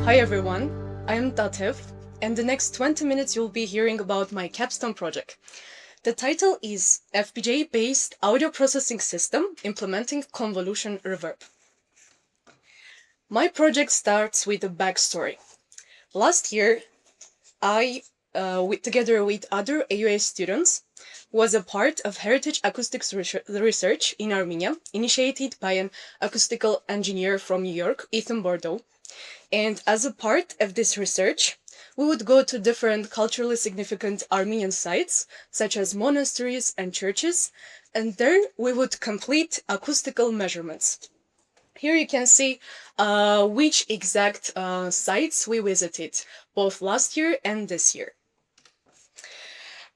Hi everyone, I am Tatev, and the next 20 minutes you'll be hearing about my capstone project. The title is FPGA-based audio processing system implementing convolution reverb. My project starts with a backstory. Last year, I, together with other AUA students, was a part of heritage acoustics research in Armenia, initiated by an acoustical engineer from New York, Ethan Bordeaux. And as a part of this research, we would go to different culturally significant Armenian sites, such as monasteries and churches, and there we would complete acoustical measurements. Here you can see which exact sites we visited, both last year and this year.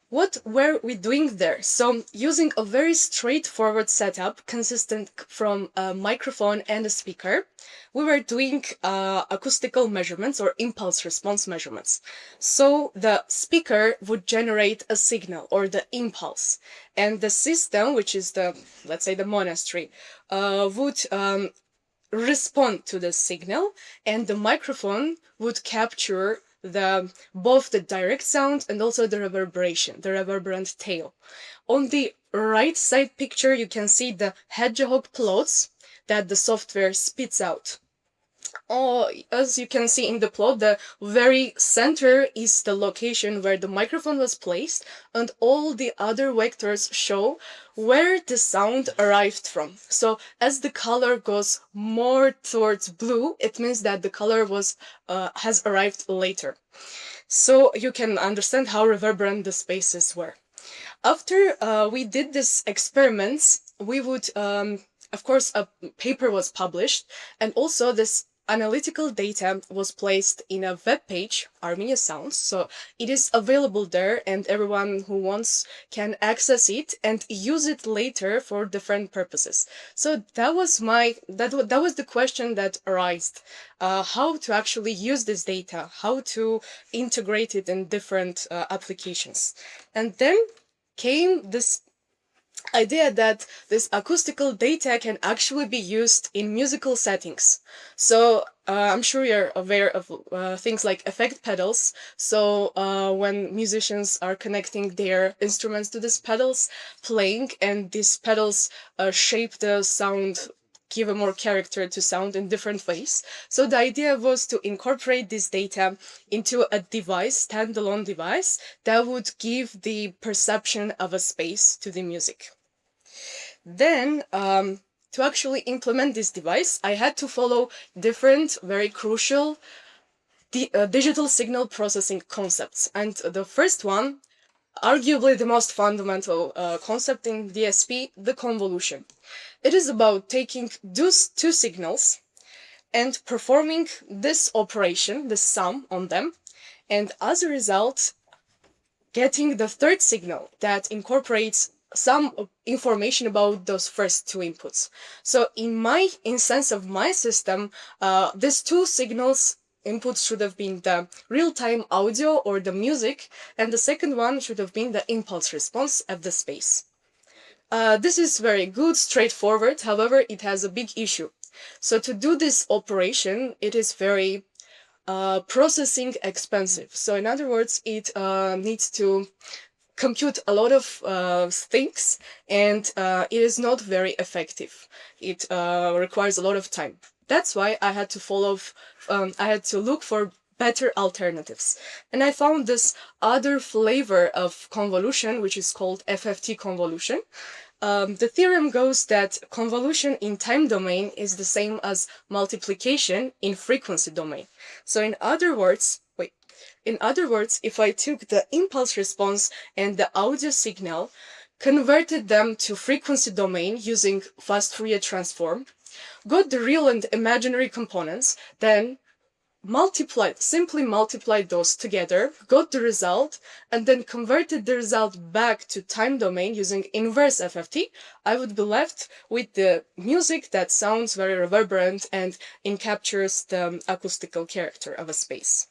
What were we doing there? So, using a very straightforward setup consistent from a microphone and a speaker, we were doing acoustical measurements or impulse response measurements. So the speaker would generate a signal or the impulse, and the system, which is the, let's say, the monastery, would respond to the signal, and the microphone would capture both the direct sound and also the reverberation, the reverberant tail. On the right side picture, you can see the hedgehog plots that the software spits out. As you can see in the plot, the very center is the location where the microphone was placed, and all the other vectors show where the sound arrived from. So as the color goes more towards blue, it means that the color has arrived later. So you can understand how reverberant the spaces were. After we did these experiments, we would, of course, a paper was published, and also this analytical data was placed in a web page, Armenia Sounds, so it is available there, and everyone who wants can access it and use it later for different purposes. So that was the question that arose: how to actually use this data, how to integrate it in different applications, and then came this idea that this acoustical data can actually be used in musical settings. So I'm sure you're aware of things like effect pedals. So when musicians are connecting their instruments to these pedals, playing, and these pedals shape the sound, give a more character to sound in different ways. So the idea was to incorporate this data into a device, standalone device, that would give the perception of a space to the music. Then, to actually implement this device, I had to follow different, very crucial digital signal processing concepts. And the first one, arguably the most fundamental concept in DSP, the convolution. It is about taking those two signals and performing this operation, the sum on them, and as a result, getting the third signal that incorporates some information about those first two inputs. So in my instance of my system, these two signals inputs should have been the real-time audio or the music, and the second one should have been the impulse response of the space. This is very good, straightforward. However, it has a big issue. So to do this operation, it is very processing expensive. So in other words, it needs to compute a lot of things, and it is not very effective. It requires a lot of time. That's why I had to look for better alternatives. And I found this other flavor of convolution, which is called FFT convolution. The theorem goes that convolution in time domain is the same as multiplication in frequency domain. So in other words, if I took the impulse response and the audio signal, converted them to frequency domain using fast Fourier transform, got the real and imaginary components, then simply multiplied those together, got the result, and then converted the result back to time domain using inverse FFT, I would be left with the music that sounds very reverberant and encaptures the acoustical character of a space.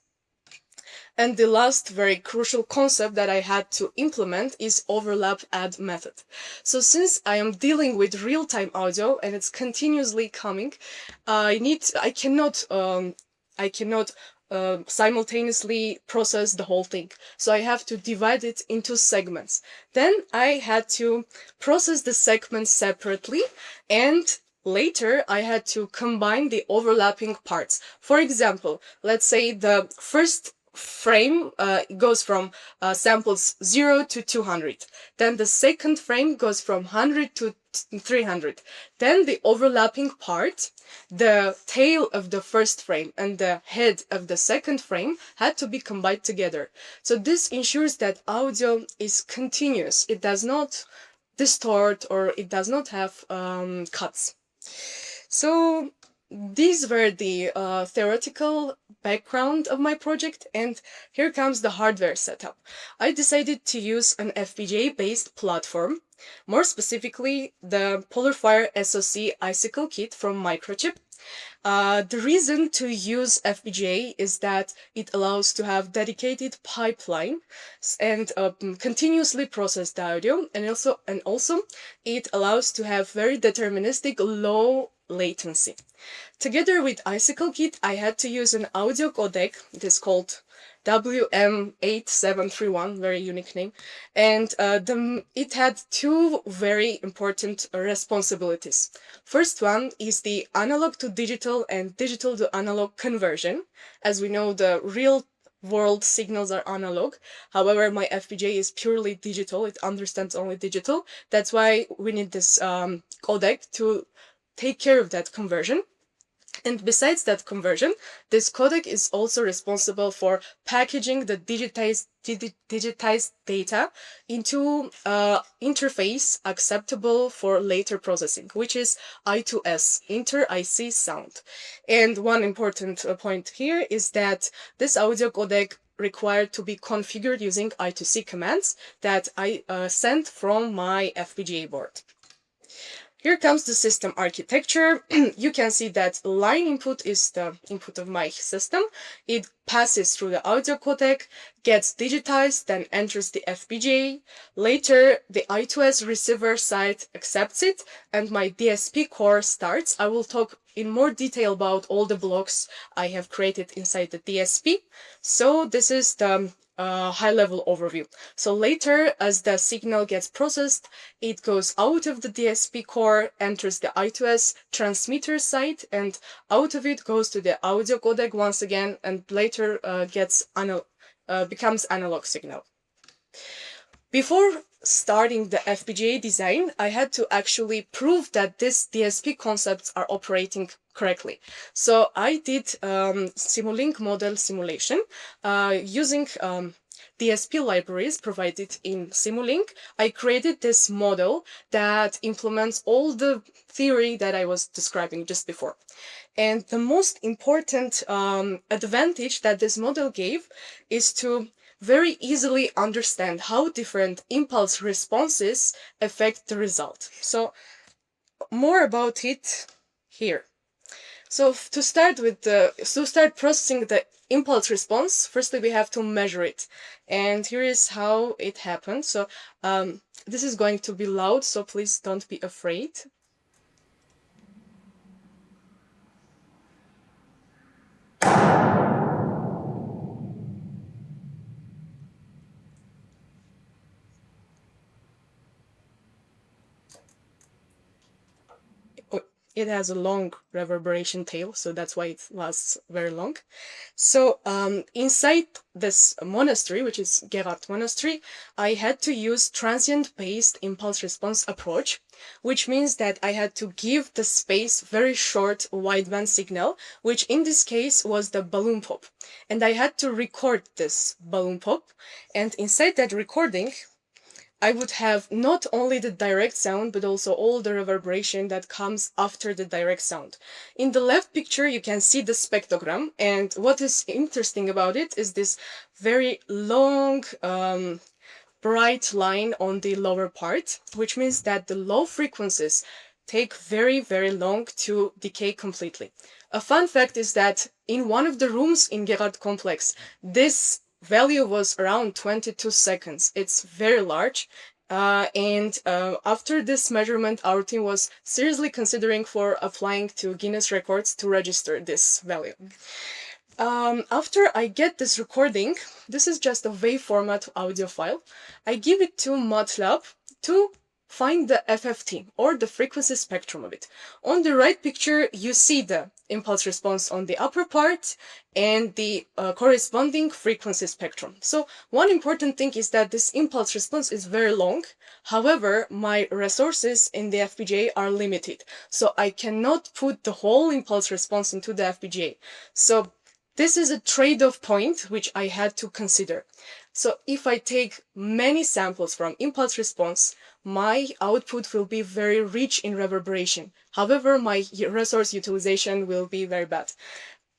And the last very crucial concept that I had to implement is overlap add method. So since I am dealing with real-time audio and it's continuously coming, I cannot I cannot simultaneously process the whole thing. So I have to divide it into segments. Then I had to process the segments separately, and later I had to combine the overlapping parts. For example, let's say the first frame goes from samples 0 to 200. Then the second frame goes from 100 to 300. Then the overlapping part, the tail of the first frame and the head of the second frame had to be combined together. So this ensures that audio is continuous. It does not distort or it does not have cuts. So these were the theoretical background of my project, and here comes the hardware setup. I decided to use an FPGA-based platform, more specifically the PolarFire SoC Icicle kit from Microchip. The reason to use FPGA is that it allows to have dedicated pipeline and continuously process the audio, and also it allows to have very deterministic low latency. Together with Icicle Kit, I had to use an audio codec. It is called WM8731, very unique name, and it had two very important responsibilities. First one is the analog to digital and digital to analog conversion. As we know, the real world signals are analog. However, my FPGA is purely digital. It understands only digital. That's why we need this codec to take care of that conversion. And besides that conversion, this codec is also responsible for packaging the digitized data into interface acceptable for later processing, which is I2S, inter-IC sound. And one important point here is that this audio codec required to be configured using I2C commands that I sent from my FPGA board. Here comes the system architecture. You can see that line input is the input of my system. It passes through the audio codec, gets digitized, then enters the FPGA. Later, the I2S receiver side accepts it, and my DSP core starts. I will talk in more detail about all the blocks I have created inside the DSP. So this is the high-level overview. So later, as the signal gets processed, it goes out of the DSP core, enters the I2S transmitter side, and out of it goes to the audio codec once again, and later becomes analog signal. Before starting the FPGA design, I had to actually prove that these DSP concepts are operating correctly. So I did Simulink model simulation using DSP libraries provided in Simulink. I created this model that implements all the theory that I was describing just before. And the most important advantage that this model gave is to very easily understand how different impulse responses affect the result. So more about it here. So to start processing the impulse response, firstly we have to measure it. And here is how it happens. So this is going to be loud, so please don't be afraid. It has a long reverberation tail, so that's why it lasts very long. So inside this monastery, which is Gerard Monastery, I had to use transient-based impulse response approach, which means that I had to give the space very short wideband signal, which in this case was the balloon pop. And I had to record this balloon pop, and inside that recording, I would have not only the direct sound, but also all the reverberation that comes after the direct sound. In the left picture, you can see the spectrogram, and what is interesting about it is this very long, bright line on the lower part, which means that the low frequencies take very, very long to decay completely. A fun fact is that in one of the rooms in Gerard complex, this value was around 22 seconds. It's very large. And after this measurement, our team was seriously considering for applying to Guinness Records to register this value. After I get this recording, this is just a WAV format audio file. I give it to MATLAB to find the FFT, or the frequency spectrum of it. On the right picture, you see the impulse response on the upper part and the corresponding frequency spectrum. So one important thing is that this impulse response is very long. However, my resources in the FPGA are limited, so I cannot put the whole impulse response into the FPGA. So this is a trade-off point which I had to consider. So if I take many samples from impulse response, my output will be very rich in reverberation. However, my resource utilization will be very bad.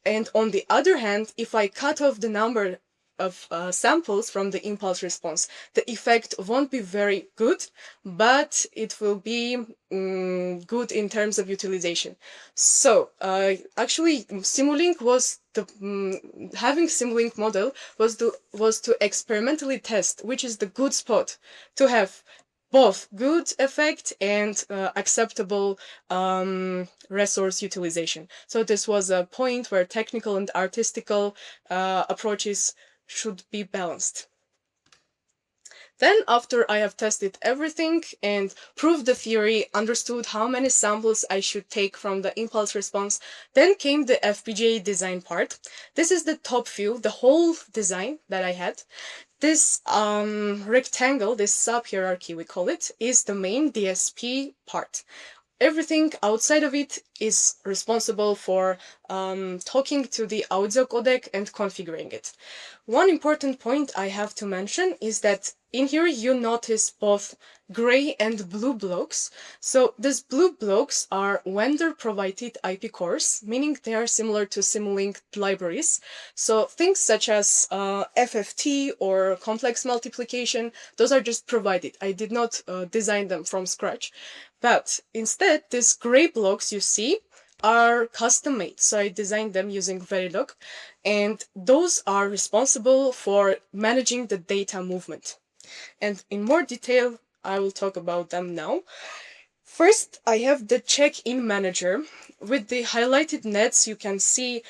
And on the other hand, if I cut off the number of samples from the impulse response, the effect won't be very good, but it will be good in terms of utilization. So actually, Simulink was having Simulink model was to experimentally test which is the good spot to have both good effect and acceptable resource utilization. So this was a point where technical and artistical approaches should be balanced. Then, after I have tested everything and proved the theory, understood how many samples I should take from the impulse response, then came the FPGA design part. This is the top view, the whole design that I had. This rectangle, this sub-hierarchy we call it, is the main DSP part. Everything outside of it is responsible for talking to the audio codec and configuring it. One important point I have to mention is that in here you notice both gray and blue blocks. So these blue blocks are vendor-provided IP cores, meaning they are similar to Simulink libraries. So things such as FFT or complex multiplication, those are just provided. I did not design them from scratch. But instead, these gray blocks you see are custom made. So I designed them using Verilog, and those are responsible for managing the data movement. And in more detail, I will talk about them now. First, I have the check-in manager. With the highlighted nets, you can see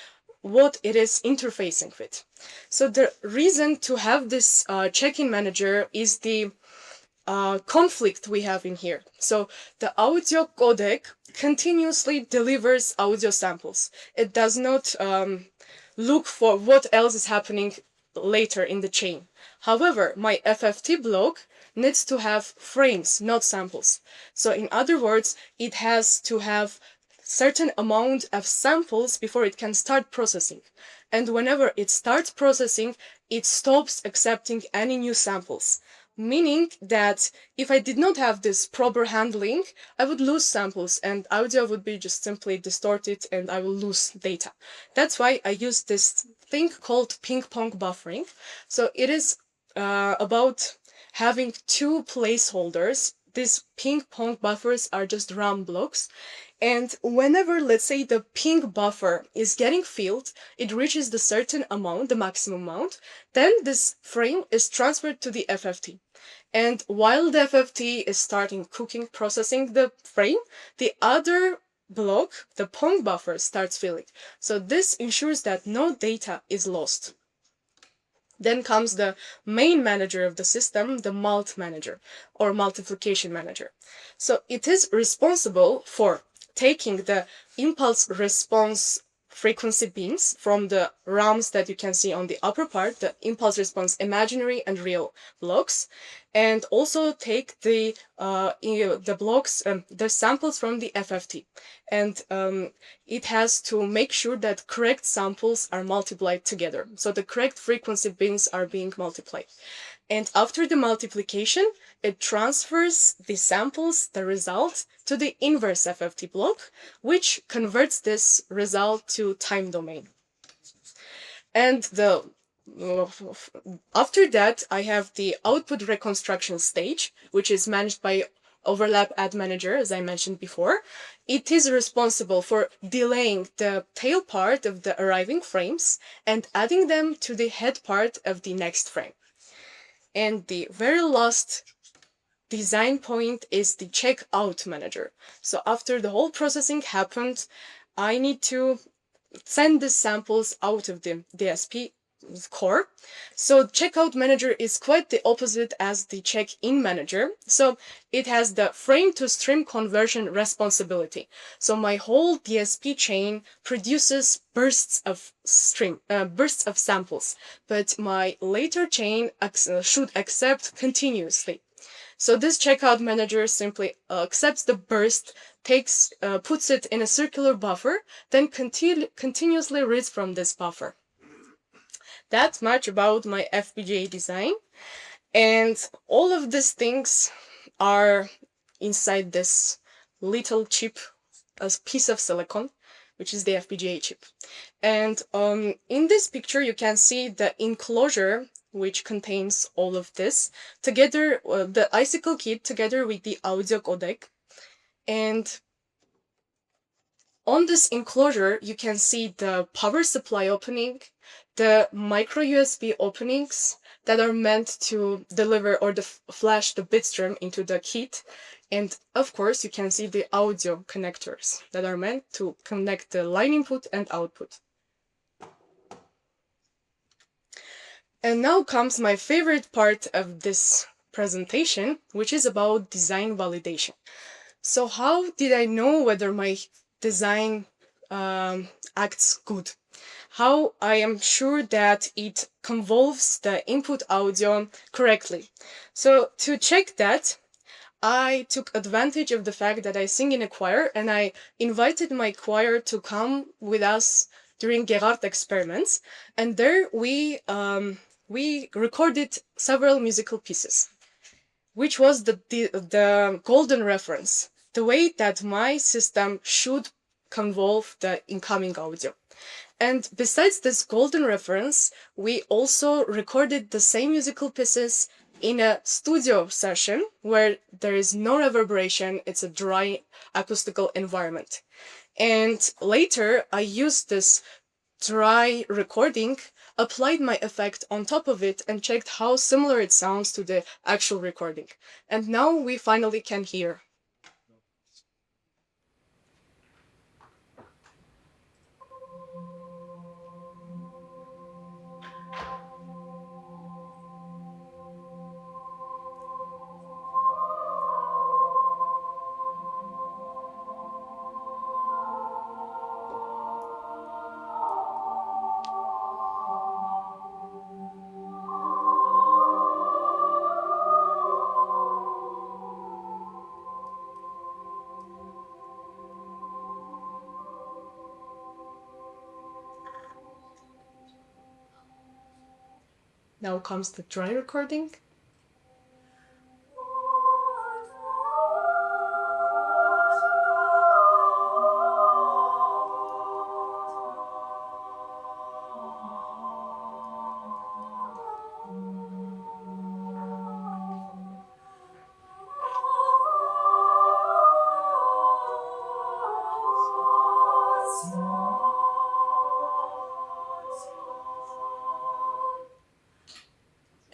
what it is interfacing with. So the reason to have this check-in manager is the conflict we have in here. So the audio codec continuously delivers audio samples. It does not look for what else is happening later in the chain. However, my FFT block needs to have frames, not samples. So in other words, it has to have certain amount of samples before it can start processing. And whenever it starts processing, it stops accepting any new samples. Meaning that if I did not have this proper handling, I would lose samples and audio would be just simply distorted and I will lose data. That's why I use this thing called ping-pong buffering. So it is about having two placeholders. These ping-pong buffers are just RAM blocks. And whenever, let's say, the ping buffer is getting filled, it reaches the certain amount, the maximum amount, then this frame is transferred to the FFT. And while the FFT is starting processing the frame, the other block, the pong buffer, starts filling. So this ensures that no data is lost. Then comes the main manager of the system, the mult manager or multiplication manager. So it is responsible for taking the impulse response frequency bins from the RAMs that you can see on the upper part, the impulse response imaginary and real blocks, and also take the blocks, the samples from the FFT. And it has to make sure that correct samples are multiplied together. So the correct frequency bins are being multiplied. And after the multiplication, it transfers the samples, the result, to the inverse FFT block, which converts this result to time domain. And after that, I have the output reconstruction stage, which is managed by Overlap Add Manager, as I mentioned before. It is responsible for delaying the tail part of the arriving frames and adding them to the head part of the next frame. And the very last design point is the checkout manager. So after the whole processing happened, I need to send the samples out of the DSP core. So checkout manager is quite the opposite as the check-in manager. So it has the frame to stream conversion responsibility. So my whole DSP chain produces bursts of samples, but my later chain should accept continuously. So this checkout manager simply accepts the burst, puts it in a circular buffer, then continuously reads from this buffer. That's much about my FPGA design. And all of these things are inside this little chip, a piece of silicon, which is the FPGA chip. And in this picture, you can see the enclosure, which contains all of this, together, the Icicle kit together with the audio codec. And on this enclosure, you can see the power supply opening, the micro USB openings that are meant to deliver or flash the bitstream into the kit. And of course, you can see the audio connectors that are meant to connect the line input and output. And now comes my favorite part of this presentation, which is about design validation. So how did I know whether my design acts good? How I am sure that it convolves the input audio correctly. So to check that, I took advantage of the fact that I sing in a choir, and I invited my choir to come with us during Gerard experiments. And there we recorded several musical pieces, which was the golden reference, the way that my system should convolve the incoming audio. And besides this golden reference, we also recorded the same musical pieces in a studio session where there is no reverberation, it's a dry acoustical environment. And later, I used this dry recording, applied my effect on top of it, and checked how similar it sounds to the actual recording. And now we finally can hear. Now comes the dry recording.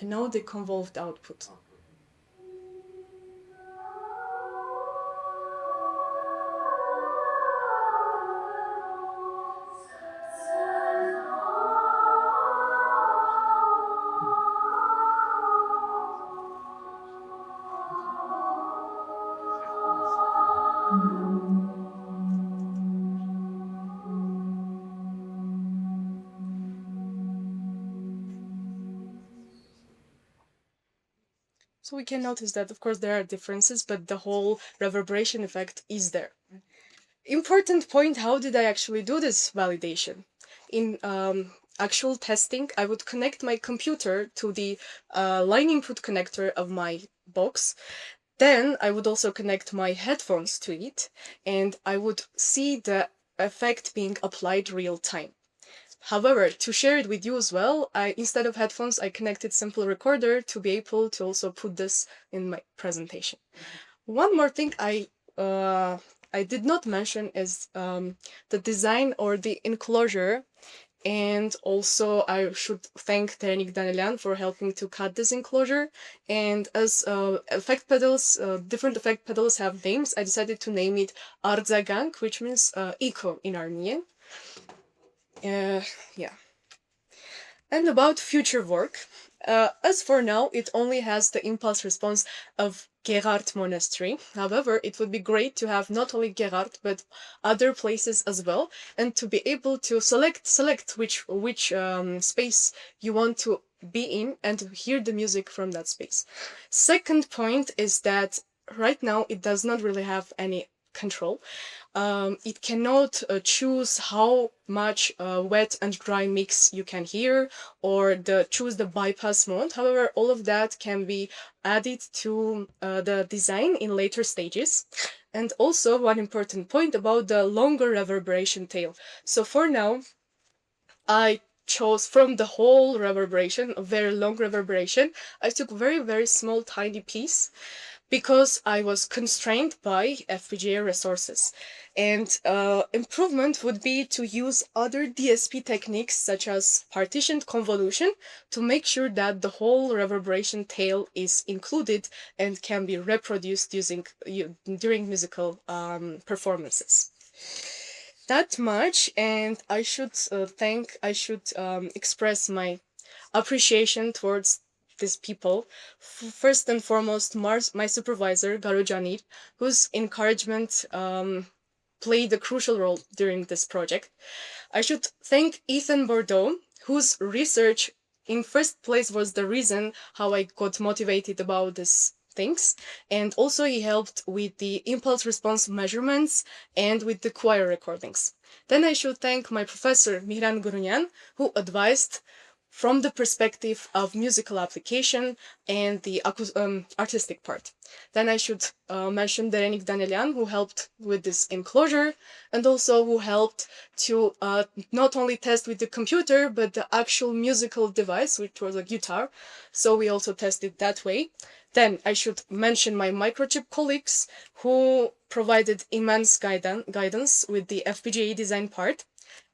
And now the convolved output. So we can notice that, of course, there are differences, but the whole reverberation effect is there. Important point, how did I actually do this validation? In actual testing, I would connect my computer to the line input connector of my box. Then I would also connect my headphones to it, and I would see the effect being applied real time. However, to share it with you as well, instead of headphones, I connected simple recorder to be able to also put this in my presentation. One more thing I did not mention is the design or the enclosure. And also I should thank Terenik Danelian for helping to cut this enclosure. And as effect pedals, different effect pedals have names, I decided to name it Ardzagang, which means echo in Armenian. Yeah. And about future work, as for now, it only has the impulse response of Gerard Monastery. However, it would be great to have not only Gerard but other places as well, and to be able to select which space you want to be in and to hear the music from that space. Second point is that right now it does not really have any control. It cannot choose how much wet and dry mix you can hear or choose the bypass mode. However, all of that can be added to the design in later stages. And also one important point about the longer reverberation tail. So for now, I chose from the whole reverberation, a very long reverberation. I took very small tiny piece because I was constrained by FPGA resources. And improvement would be to use other DSP techniques such as partitioned convolution to make sure that the whole reverberation tail is included and can be reproduced during musical performances. That much, and I should express my appreciation towards these people. First and foremost, my supervisor, Garu Janir, whose encouragement played a crucial role during this project. I should thank Ethan Bordeaux, whose research in first place was the reason how I got motivated about these things, and also he helped with the impulse response measurements and with the choir recordings. Then I should thank my professor Mihran Gurunyan, who advised from the perspective of musical application and the artistic part. Then I should mention Derenik Danielian, who helped with this enclosure and also who helped to not only test with the computer, but the actual musical device, which was a guitar. So we also tested that way. Then I should mention my microchip colleagues who provided immense guidance with the FPGA design part.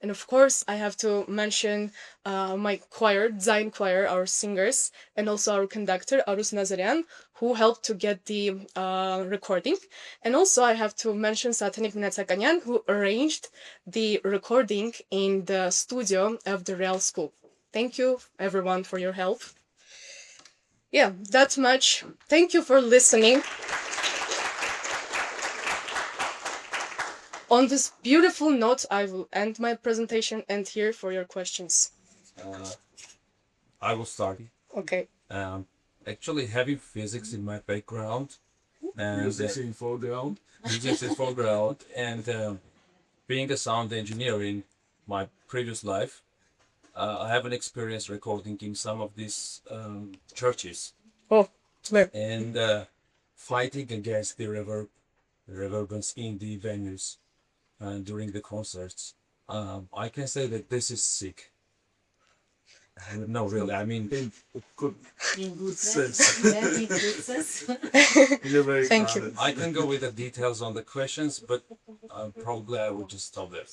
And of course, I have to mention my choir, Design Choir, our singers, and also our conductor, Arus Nazarian, who helped to get the recording. And also I have to mention Satanik Minatsakanyan, who arranged the recording in the studio of the Real School. Thank you, everyone, for your help. Yeah, that much. Thank you for listening. On this beautiful note, I will end my presentation and here for your questions. I will start. Okay. Actually, having physics in my background and Music in foreground. music in foreground, and being a sound engineer in my previous life, I have an experience recording in some of these churches Oh, where? and fighting against the reverbance in the venues during the concerts. I can say that this is sick. No, really. I mean, In good sense. Very good sense. You're very Thank you. honest. I can go with the details on the questions, but probably I would just stop there.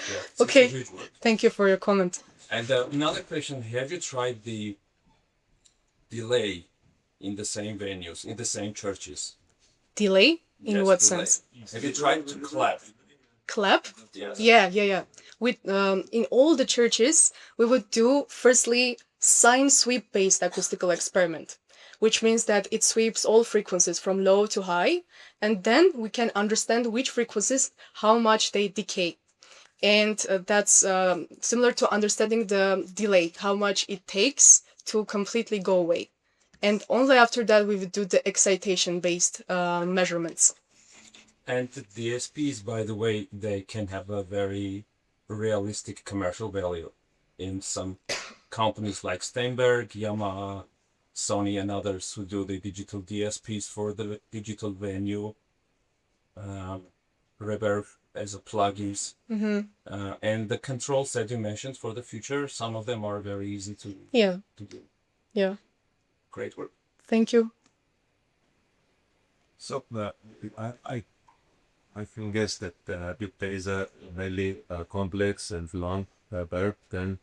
Yeah, it's Okay. a huge word. Thank you for your comment. And another question: have you tried the delay in the same venues, in the same churches? Delay? In Yes, what delay. sense? Have you tried to clap? Clap? Yes. Yeah. With in all the churches, we would do firstly sine sweep based acoustical experiment, which means that it sweeps all frequencies from low to high, and then we can understand which frequencies, how much they decay. And that's similar to understanding the delay, how much it takes to completely go away. And only after that we would do the excitation based measurements. And the DSPs, by the way, they can have a very realistic commercial value in some companies like Steinberg, Yamaha, Sony, and others who do the digital DSPs for the digital venue, reverb as a plugins, and the controls that you mentioned for the future. Some of them are very easy to Yeah. do. Yeah. Great work. Thank you. So I can guess that if there is a really complex and long verb, then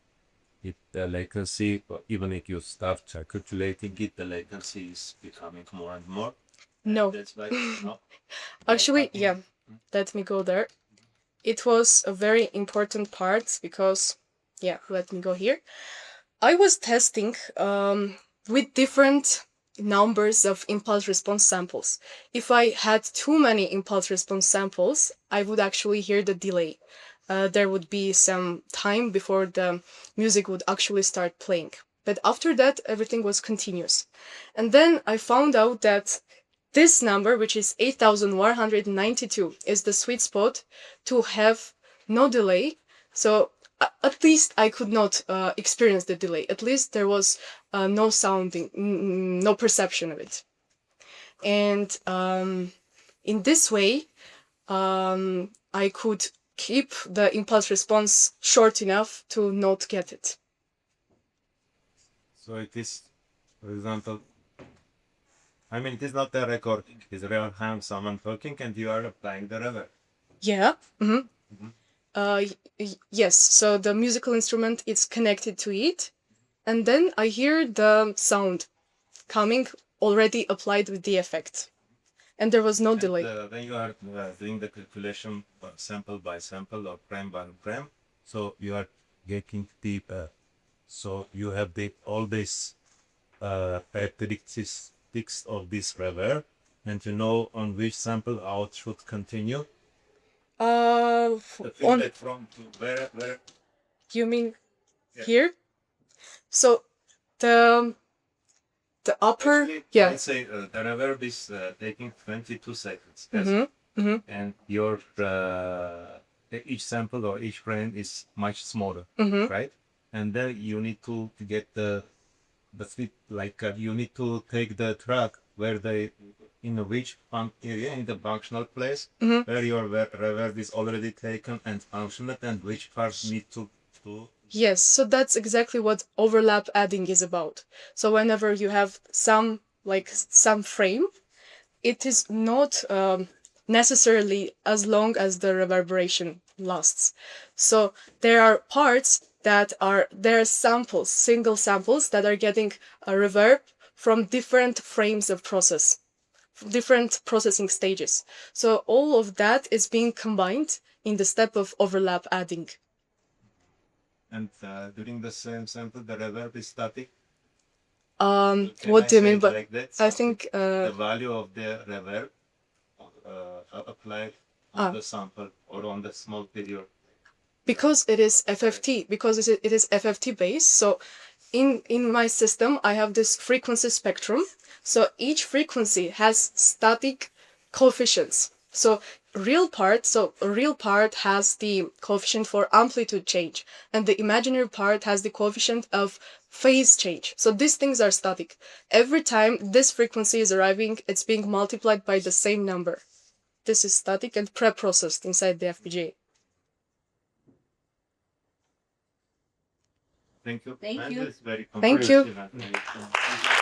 the latency, even if you start calculating it, the latency is becoming more and more. No. That's why. No? Actually, yeah. Let me go there. it was a very important part because, yeah, let me go here. I was testing with different numbers of impulse response samples. If I had too many impulse response samples, I would actually hear the delay. There would be some time before the music would actually start playing. But after that, everything was continuous. And then I found out that this number, which is 8,192, is the sweet spot to have no delay. So at least I could not experience the delay. At least there was no sounding, no perception of it. And in this way, I could keep the impulse response short enough to not get it. So it is, for example, I mean, it is not a recording. It is real time someone talking and you are applying the reverb. Yeah. Yes. So the musical instrument is connected to it, and then I hear the sound coming already applied with the effect, and there was no delay. When you are doing the calculation sample by sample or frame by frame, so you are getting the so you have all these characteristics of this reverb, and to know on which sample out should continue. On From to where you mean Yeah. here? So the upper, actually, yeah. let's say the reverb is taking 22 seconds, yes? Mm-hmm. And your each sample or each frame is much smaller, right? And then you need to get the fit, like you need to take the track where they in which area in the functional place where your reverb is already taken and functional, and which parts need to Yes, so that's exactly what overlap adding is about. So whenever you have some frame, it is not necessarily as long as the reverberation lasts. So there are parts there are samples, single samples that are getting a reverb from different frames of process, different processing stages. So all of that is being combined in the step of overlap adding. And during the same sample, the reverb is static. What do you mean by like that? I think The value of the reverb applied on the sample or on the small period. Because it is FFT, because it is FFT based. So in my system, I have this frequency spectrum. So each frequency has static coefficients. So a real part has the coefficient for amplitude change, and the imaginary part has the coefficient of phase change. So these things are static. Every time this frequency is arriving, it's being multiplied by the same number. This is static and pre-processed inside the FPGA. Thank you. Thank you. It's very Thank you. comprehensive.